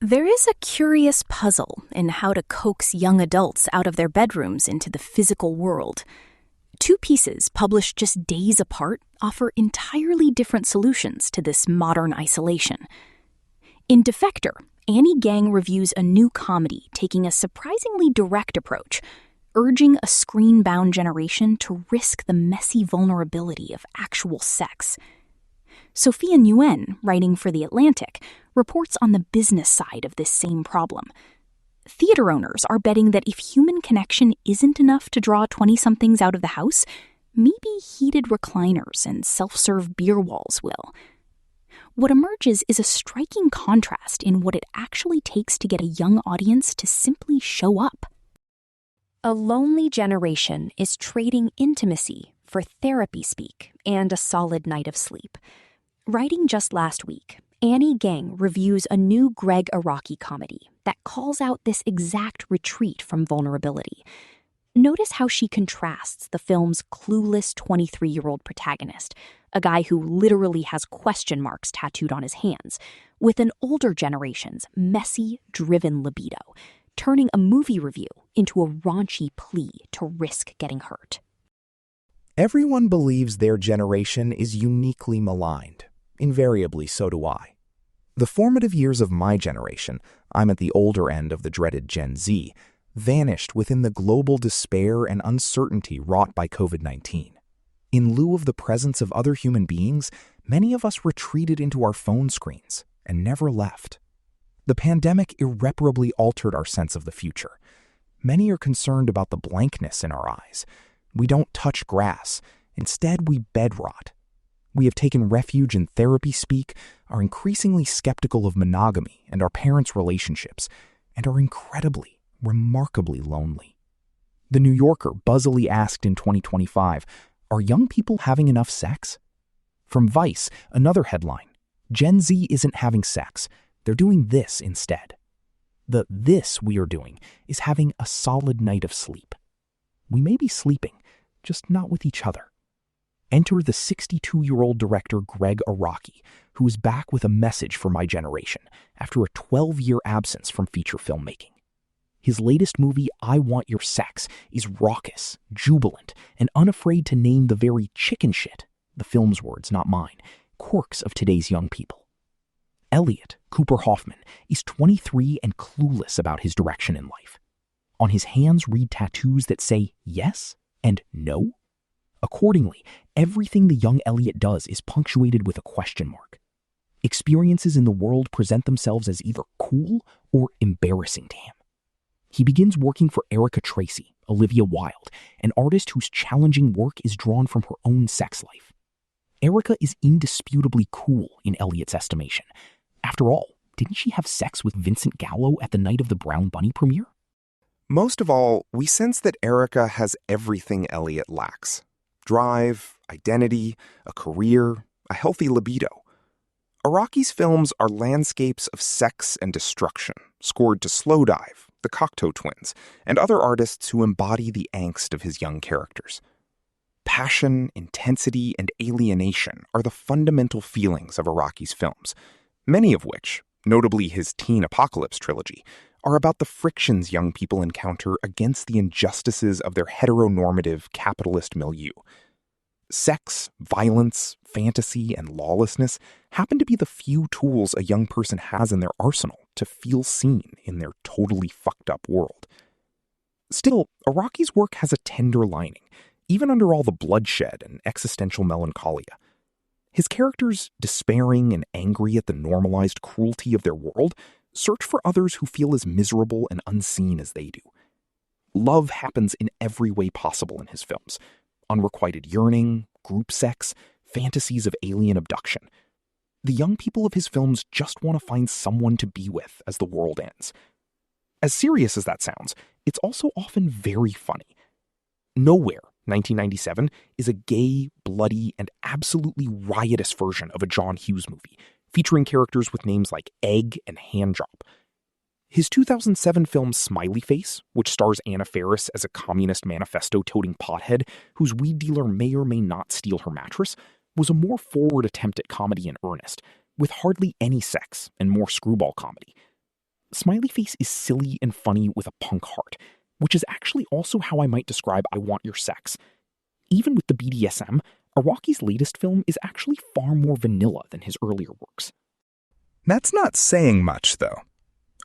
There is a curious puzzle in how to coax young adults out of their bedrooms into the physical world. Two pieces published just days apart offer entirely different solutions to this modern isolation. In Defector, Geng reviews a new comedy taking a surprisingly direct approach, urging a screen-bound generation to risk the messy vulnerability of actual sex. Sophia Nguyen, writing for The Atlantic, reports on the business side of this same problem. Theater owners are betting that if human connection isn't enough to draw 20-somethings out of the house, maybe heated recliners and self-serve beer walls will. What emerges is a striking contrast in what it actually takes to get a young audience to simply show up. A lonely generation is trading intimacy for therapy speak and a solid night of sleep. Writing just last week, Geng reviews a new Greg Araki comedy that calls out this exact retreat from vulnerability. Notice how she contrasts the film's clueless 23-year-old protagonist, a guy who literally has question marks tattooed on his hands, with an older generation's messy, driven libido, turning a movie review into a raunchy plea to risk getting hurt. Everyone believes their generation is uniquely maligned. Invariably, so do I. The formative years of my generation, I'm at the older end of the dreaded Gen Z, vanished within the global despair and uncertainty wrought by COVID-19. In lieu of the presence of other human beings, many of us retreated into our phone screens and never left. The pandemic irreparably altered our sense of the future. Many are concerned about the blankness in our eyes. We don't touch grass. Instead, we bed rot. We have taken refuge in therapy speak, are increasingly skeptical of monogamy and our parents' relationships, and are incredibly, remarkably lonely. The New Yorker buzzily asked in 2025, "Are young people having enough sex?" From Vice, another headline, "Gen Z isn't having sex. They're doing this instead." The "this" we are doing is having a solid night of sleep. We may be sleeping, just not with each other. Enter the 62-year-old director Greg Araki, who is back with a message for my generation after a 12-year absence from feature filmmaking. His latest movie, I Want Your Sex, is raucous, jubilant, and unafraid to name the very chicken shit, the film's words, not mine, quirks of today's young people. Elliot, Cooper Hoffman, is 23 and clueless about his direction in life. On his hands read tattoos that say yes and no. Accordingly, everything the young Elliot does is punctuated with a question mark. Experiences in the world present themselves as either cool or embarrassing to him. He begins working for Erica Tracy, Olivia Wilde, an artist whose challenging work is drawn from her own sex life. Erica is indisputably cool in Elliot's estimation. After all, didn't she have sex with Vincent Gallo at the night of the Brown Bunny premiere? Most of all, we sense that Erica has everything Elliot lacks. Drive, identity, a career, a healthy libido. Araki's films are landscapes of sex and destruction, scored to Slowdive, the Cocteau Twins, and other artists who embody the angst of his young characters. Passion, intensity, and alienation are the fundamental feelings of Araki's films, many of which, notably his Teen Apocalypse trilogy, are about the frictions young people encounter against the injustices of their heteronormative capitalist milieu. Sex, violence, fantasy, and lawlessness happen to be the few tools a young person has in their arsenal to feel seen in their totally fucked up world. Still, Araki's work has a tender lining, even under all the bloodshed and existential melancholia. His characters, despairing and angry at the normalized cruelty of their world, search for others who feel as miserable and unseen as they do. Love happens in every way possible in his films. Unrequited yearning, group sex, fantasies of alien abduction. The young people of his films just want to find someone to be with as the world ends. As serious as that sounds, it's also often very funny. Nowhere, 1997, is a gay, bloody, and absolutely riotous version of a John Hughes movie, featuring characters with names like Egg and Handjob. His 2007 film Smiley Face, which stars Anna Faris as a communist manifesto-toting pothead whose weed dealer may or may not steal her mattress, was a more forward attempt at comedy in earnest, with hardly any sex and more screwball comedy. Smiley Face is silly and funny with a punk heart, which is actually also how I might describe I Want Your Sex. Even with the BDSM, Araki's latest film is actually far more vanilla than his earlier works. That's not saying much, though.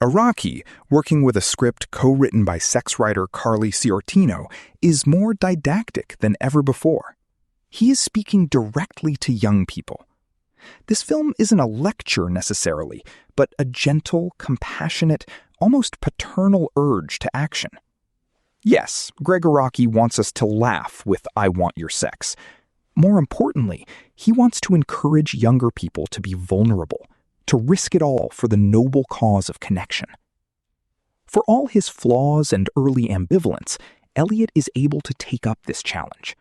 Araki, working with a script co-written by sex writer Carly Ciortino, is more didactic than ever before. He is speaking directly to young people. This film isn't a lecture necessarily, but a gentle, compassionate, almost paternal urge to action. Yes, Greg Araki wants us to laugh with I Want Your Sex. More importantly, he wants to encourage younger people to be vulnerable, to risk it all for the noble cause of connection. For all his flaws and early ambivalence, Elliot is able to take up this challenge.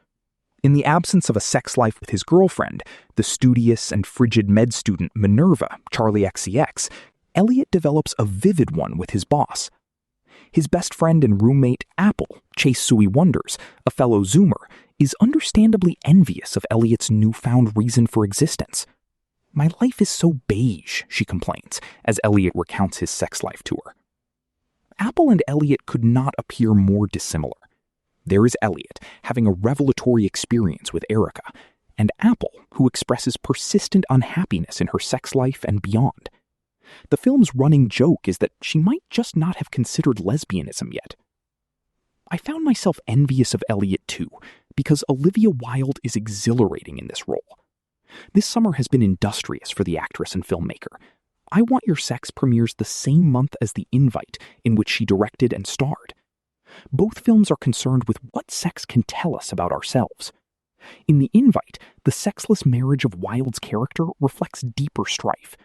In the absence of a sex life with his girlfriend, the studious and frigid med student Minerva, Charlie XCX, Elliot develops a vivid one with his boss. His best friend and roommate, Apple, Chase Sui Wonders, a fellow Zoomer, is understandably envious of Elliot's newfound reason for existence. "My life is so beige," she complains, as Elliot recounts his sex life to her. Apple and Elliot could not appear more dissimilar. There is Elliot, having a revelatory experience with Erica, and Apple, who expresses persistent unhappiness in her sex life and beyond. The film's running joke is that she might just not have considered lesbianism yet. I found myself envious of Elliot too, because Olivia Wilde is exhilarating in this role. This summer has been industrious for the actress and filmmaker. I Want Your Sex premieres the same month as The Invite, in which she directed and starred. Both films are concerned with what sex can tell us about ourselves. In The Invite, the sexless marriage of Wilde's character reflects deeper strife.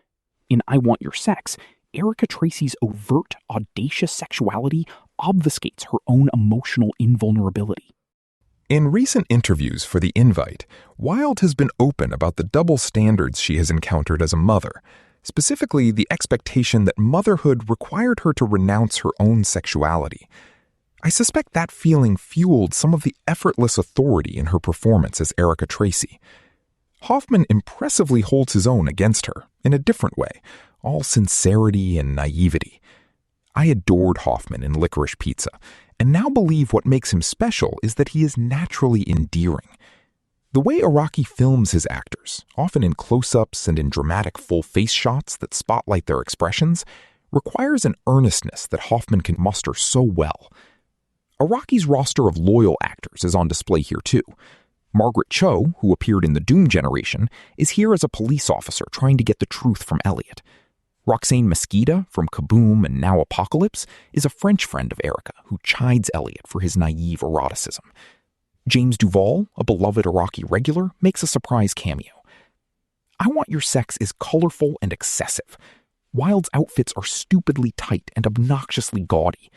In I Want Your Sex, Erica Tracy's overt, audacious sexuality obfuscates her own emotional invulnerability. In recent interviews for The Invite, Wilde has been open about the double standards she has encountered as a mother, specifically the expectation that motherhood required her to renounce her own sexuality. I suspect that feeling fueled some of the effortless authority in her performance as Erica Tracy. Hoffman impressively holds his own against her, in a different way, all sincerity and naivety. I adored Hoffman in Licorice Pizza, and now believe what makes him special is that he is naturally endearing. The way Araki films his actors, often in close-ups and in dramatic full-face shots that spotlight their expressions, requires an earnestness that Hoffman can muster so well. Araki's roster of loyal actors is on display here too. Margaret Cho, who appeared in The Doom Generation, is here as a police officer trying to get the truth from Elliot. Roxane Mesquita, from Kaboom and Now Apocalypse, is a French friend of Erica who chides Elliot for his naive eroticism. James Duval, a beloved Araki regular, makes a surprise cameo. I Want Your Sex is colorful and excessive. Wilde's outfits are stupidly tight and obnoxiously gaudy.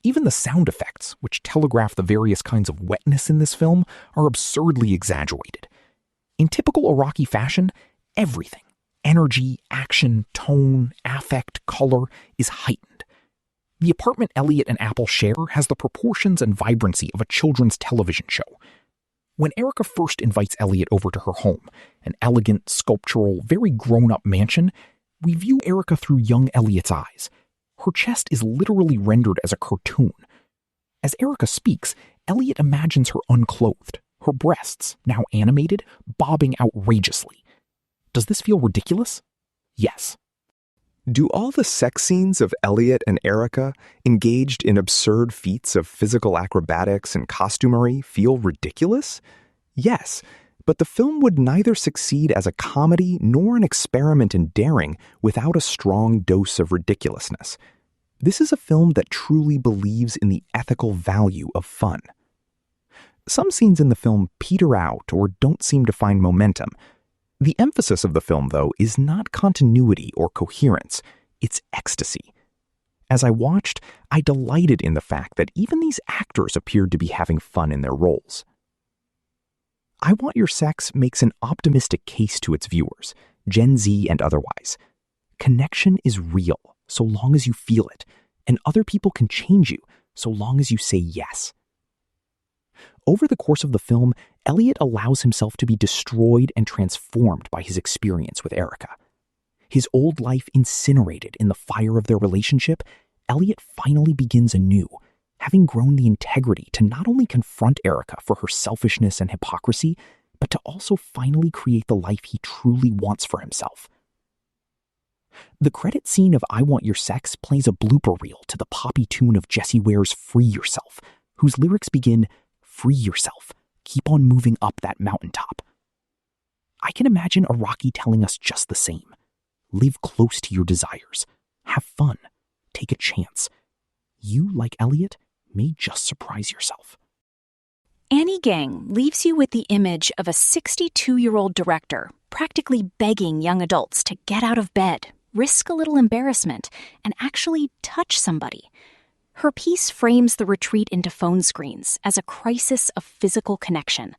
Even the sound effects, which telegraph the various kinds of wetness in this film, are absurdly exaggerated. In typical Araki fashion, everything, energy, action, tone, affect, color, is heightened. The apartment Elliot and Apple share has the proportions and vibrancy of a children's television show. When Erica first invites Elliot over to her home, an elegant, sculptural, very grown-up mansion, we view Erica through young Elliot's eyes. Her chest is literally rendered as a cartoon. As Erica speaks, Elliot imagines her unclothed, her breasts, now animated, bobbing outrageously. Does this feel ridiculous? Yes. Do all the sex scenes of Elliot and Erica, engaged in absurd feats of physical acrobatics and costumery, feel ridiculous? Yes, but the film would neither succeed as a comedy nor an experiment in daring without a strong dose of ridiculousness. This is a film that truly believes in the ethical value of fun. Some scenes in the film peter out or don't seem to find momentum. The emphasis of the film, though, is not continuity or coherence, it's ecstasy. As I watched, I delighted in the fact that even these actors appeared to be having fun in their roles. I Want Your Sex makes an optimistic case to its viewers, Gen Z and otherwise. Connection is real, so long as you feel it, and other people can change you, so long as you say yes. Over the course of the film, Elliot allows himself to be destroyed and transformed by his experience with Erica. His old life incinerated in the fire of their relationship, Elliot finally begins anew, having grown the integrity to not only confront Erica for her selfishness and hypocrisy, but to also finally create the life he truly wants for himself. The credit scene of I Want Your Sex plays a blooper reel to the poppy tune of Jessie Ware's Free Yourself, whose lyrics begin, "Free yourself, keep on moving up that mountaintop." I can imagine Araki telling us just the same. Live close to your desires. Have fun. Take a chance. You, like Elliot, may just surprise yourself. Annie Geng leaves you with the image of a 62-year-old director practically begging young adults to get out of bed, risk a little embarrassment, and actually touch somebody. Her piece frames the retreat into phone screens as a crisis of physical connection.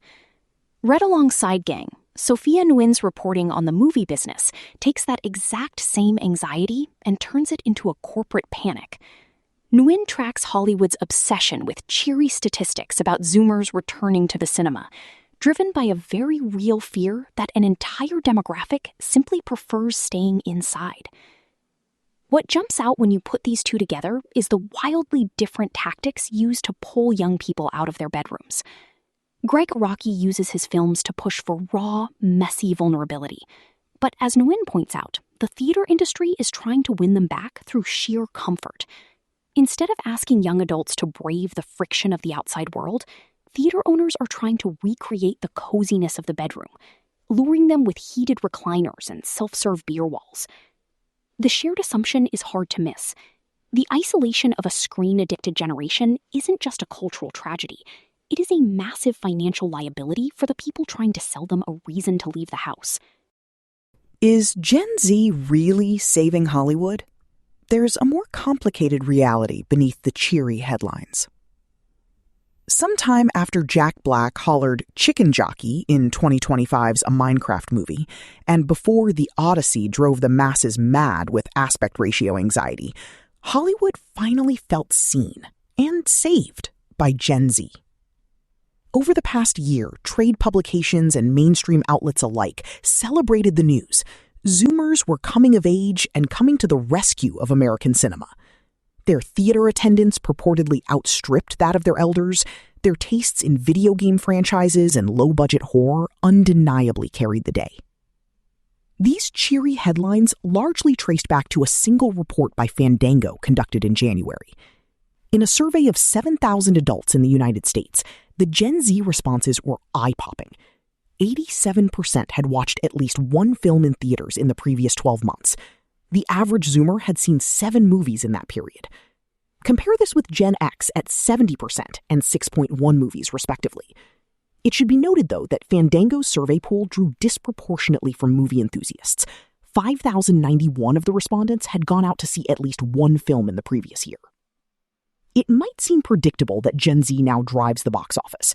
Read alongside Geng, Sophia Nguyen's reporting on the movie business takes that exact same anxiety and turns it into a corporate panic. Nguyen tracks Hollywood's obsession with cheery statistics about Zoomers returning to the cinema, driven by a very real fear that an entire demographic simply prefers staying inside. What jumps out when you put these two together is the wildly different tactics used to pull young people out of their bedrooms. Greg Araki uses his films to push for raw, messy vulnerability. But as Nguyen points out, the theater industry is trying to win them back through sheer comfort. Instead of asking young adults to brave the friction of the outside world, theater owners are trying to recreate the coziness of the bedroom, luring them with heated recliners and self-serve beer walls. The shared assumption is hard to miss. The isolation of a screen-addicted generation isn't just a cultural tragedy. It is a massive financial liability for the people trying to sell them a reason to leave the house. Is Gen Z really saving Hollywood? There's a more complicated reality beneath the cheery headlines. Sometime after Jack Black hollered "chicken jockey" in 2025's A Minecraft Movie, and before The Odyssey drove the masses mad with aspect ratio anxiety, Hollywood finally felt seen and saved by Gen Z. Over the past year, trade publications and mainstream outlets alike celebrated the news. Zoomers were coming of age and coming to the rescue of American cinema. Their theater attendance purportedly outstripped that of their elders. Their tastes in video game franchises and low-budget horror undeniably carried the day. These cheery headlines largely traced back to a single report by Fandango conducted in January. In a survey of 7,000 adults in the United States, the Gen Z responses were eye-popping. 87% had watched at least one film in theaters in the previous 12 months. The average Zoomer had seen 7 movies in that period. Compare this with Gen X at 70% and 6.1 movies, respectively. It should be noted, though, that Fandango's survey poll drew disproportionately from movie enthusiasts. 5,091 of the respondents had gone out to see at least one film in the previous year. It might seem predictable that Gen Z now drives the box office.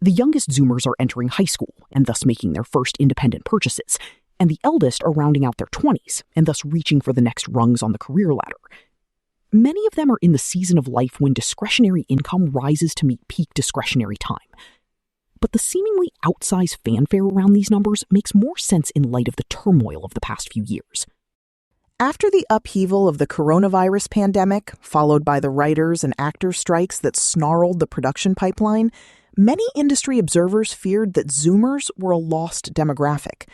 The youngest Zoomers are entering high school and thus making their first independent purchases, and the eldest are rounding out their 20s and thus reaching for the next rungs on the career ladder. Many of them are in the season of life when discretionary income rises to meet peak discretionary time. But the seemingly outsized fanfare around these numbers makes more sense in light of the turmoil of the past few years. After the upheaval of the coronavirus pandemic, followed by the writers' and actors' strikes that snarled the production pipeline, many industry observers feared that Zoomers were a lost demographic.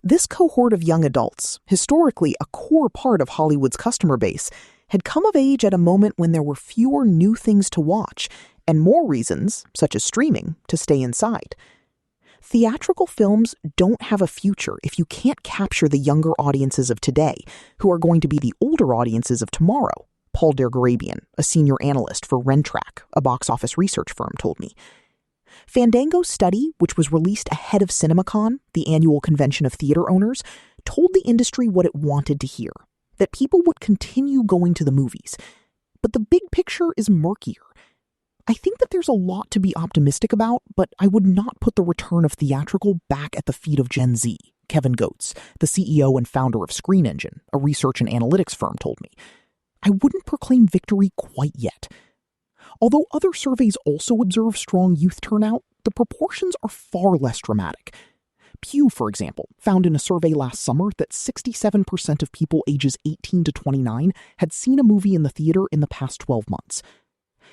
This cohort of young adults, historically a core part of Hollywood's customer base, had come of age at a moment when there were fewer new things to watch and more reasons, such as streaming, to stay inside. Theatrical films don't have a future if you can't capture the younger audiences of today, who are going to be the older audiences of tomorrow, Paul Dergarabian, a senior analyst for Rentrack, a box office research firm, told me. Fandango's study, which was released ahead of CinemaCon, the annual convention of theater owners, told the industry what it wanted to hear, that people would continue going to the movies. But the big picture is murkier. I think that there's a lot to be optimistic about, but I would not put the return of theatrical back at the feet of Gen Z, Kevin Goetz, the CEO and founder of Screen Engine, a research and analytics firm, told me. I wouldn't proclaim victory quite yet. Although other surveys also observe strong youth turnout, the proportions are far less dramatic. Pew, for example, found in a survey last summer that 67% of people ages 18 to 29 had seen a movie in the theater in the past 12 months.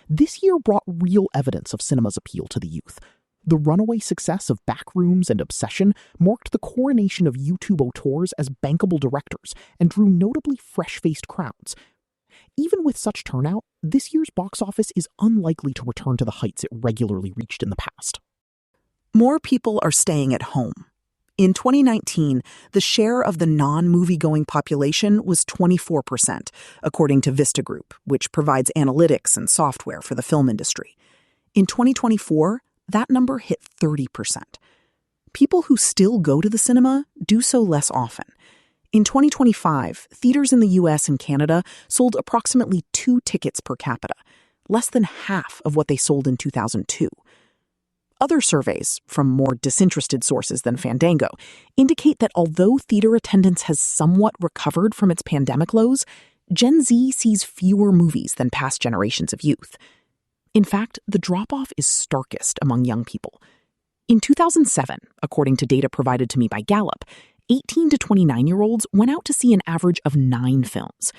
This year brought real evidence of cinema's appeal to the youth. The runaway success of Backrooms and Obsession marked the coronation of YouTube auteurs as bankable directors and drew notably fresh-faced crowds. Even with such turnout, this year's box office is unlikely to return to the heights it regularly reached in the past. More people are staying at home. In 2019, the share of the non-movie-going population was 24%, according to Vista Group, which provides analytics and software for the film industry. In 2024, that number hit 30%. People who still go to the cinema do so less often. In 2025, theaters in the US and Canada sold approximately 2 tickets per capita, less than half of what they sold in 2002. Other surveys, from more disinterested sources than Fandango, indicate that although theater attendance has somewhat recovered from its pandemic lows, Gen Z sees fewer movies than past generations of youth. In fact, the drop-off is starkest among young people. In 2007, according to data provided to me by Gallup, 18 to 29-year-olds went out to see an average of 9 films.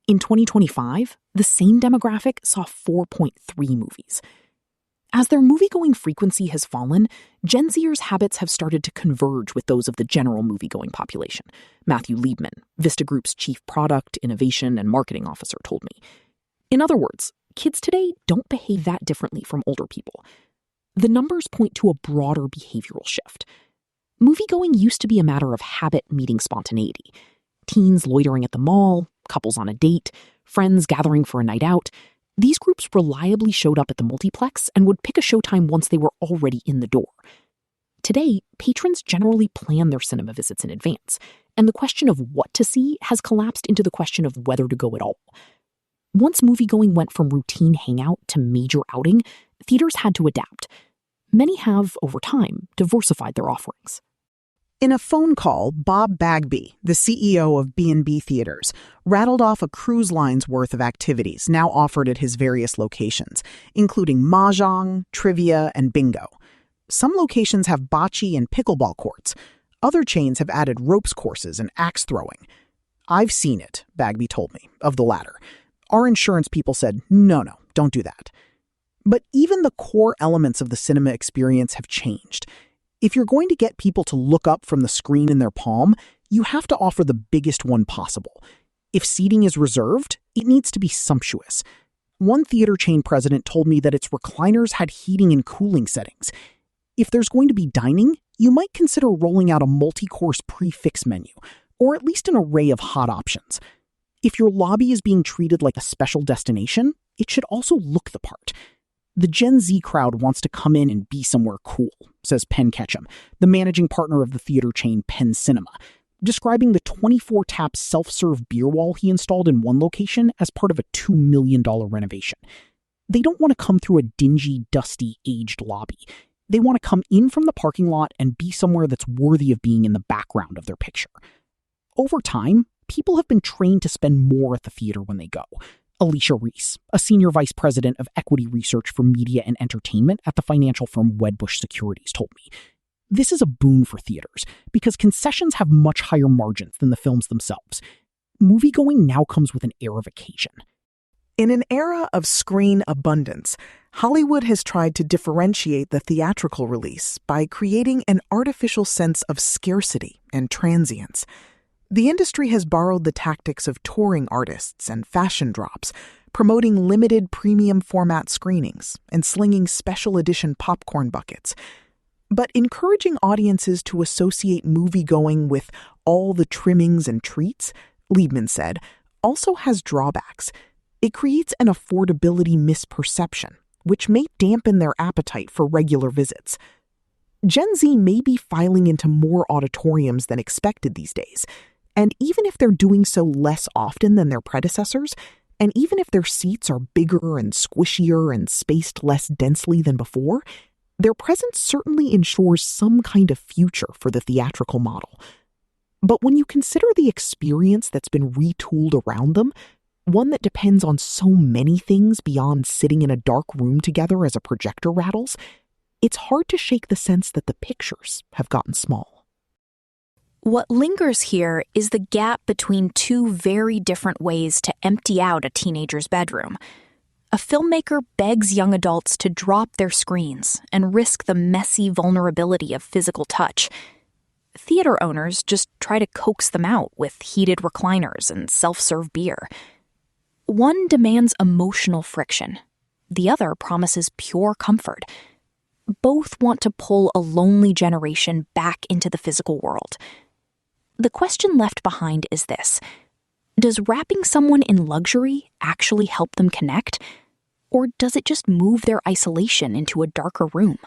In 2025, the same demographic saw 4.3 movies. As their movie-going frequency has fallen, Gen Zers' habits have started to converge with those of the general movie-going population, Matthew Liebman, Vista Group's chief product, innovation, and marketing officer, told me. In other words, kids today don't behave that differently from older people. The numbers point to a broader behavioral shift. Movie-going used to be a matter of habit meeting spontaneity. Teens loitering at the mall, couples on a date, friends gathering for a night out. These groups reliably showed up at the multiplex and would pick a showtime once they were already in the door. Today, patrons generally plan their cinema visits in advance, and the question of what to see has collapsed into the question of whether to go at all. Once moviegoing went from routine hangout to major outing, theaters had to adapt. Many have, over time, diversified their offerings. In a phone call, Bob Bagby, the CEO of B&B Theaters, rattled off a cruise line's worth of activities now offered at his various locations, including mahjong, trivia, and bingo. Some locations have bocce and pickleball courts. Other chains have added ropes courses and axe throwing. I've seen it, Bagby told me, of the latter. Our insurance people said, no, don't do that. But even the core elements of the cinema experience have changed. If you're going to get people to look up from the screen in their palm, you have to offer the biggest one possible. If seating is reserved, it needs to be sumptuous. One theater chain president told me that its recliners had heating and cooling settings. If there's going to be dining, you might consider rolling out a multi-course prix-fixe menu, or at least an array of hot options. If your lobby is being treated like a special destination, it should also look the part. The Gen Z crowd wants to come in and be somewhere cool, says Penn Ketchum, the managing partner of the theater chain Penn Cinema, describing the 24-tap self-serve beer wall he installed in one location as part of a $2 million renovation. They don't want to come through a dingy, dusty, aged lobby. They want to come in from the parking lot and be somewhere that's worthy of being in the background of their picture. Over time, people have been trained to spend more at the theater when they go. Alicia Reese, a senior vice president of equity research for media and entertainment at the financial firm Wedbush Securities, told me. This is a boon for theaters because concessions have much higher margins than the films themselves. Moviegoing now comes with an air of occasion. In an era of screen abundance, Hollywood has tried to differentiate the theatrical release by creating an artificial sense of scarcity and transience. The industry has borrowed the tactics of touring artists and fashion drops, promoting limited premium format screenings and slinging special edition popcorn buckets. But encouraging audiences to associate moviegoing with all the trimmings and treats, Liebman said, also has drawbacks. It creates an affordability misperception, which may dampen their appetite for regular visits. Gen Z may be filing into more auditoriums than expected these days. And even if they're doing so less often than their predecessors, and even if their seats are bigger and squishier and spaced less densely than before, their presence certainly ensures some kind of future for the theatrical model. But when you consider the experience that's been retooled around them, one that depends on so many things beyond sitting in a dark room together as a projector rattles, it's hard to shake the sense that the pictures have gotten small. What lingers here is the gap between two very different ways to empty out a teenager's bedroom. A filmmaker begs young adults to drop their screens and risk the messy vulnerability of physical touch. Theater owners just try to coax them out with heated recliners and self-serve beer. One demands emotional friction. The other promises pure comfort. Both want to pull a lonely generation back into the physical world. The question left behind is this: does wrapping someone in luxury actually help them connect? Or does it just move their isolation into a darker room?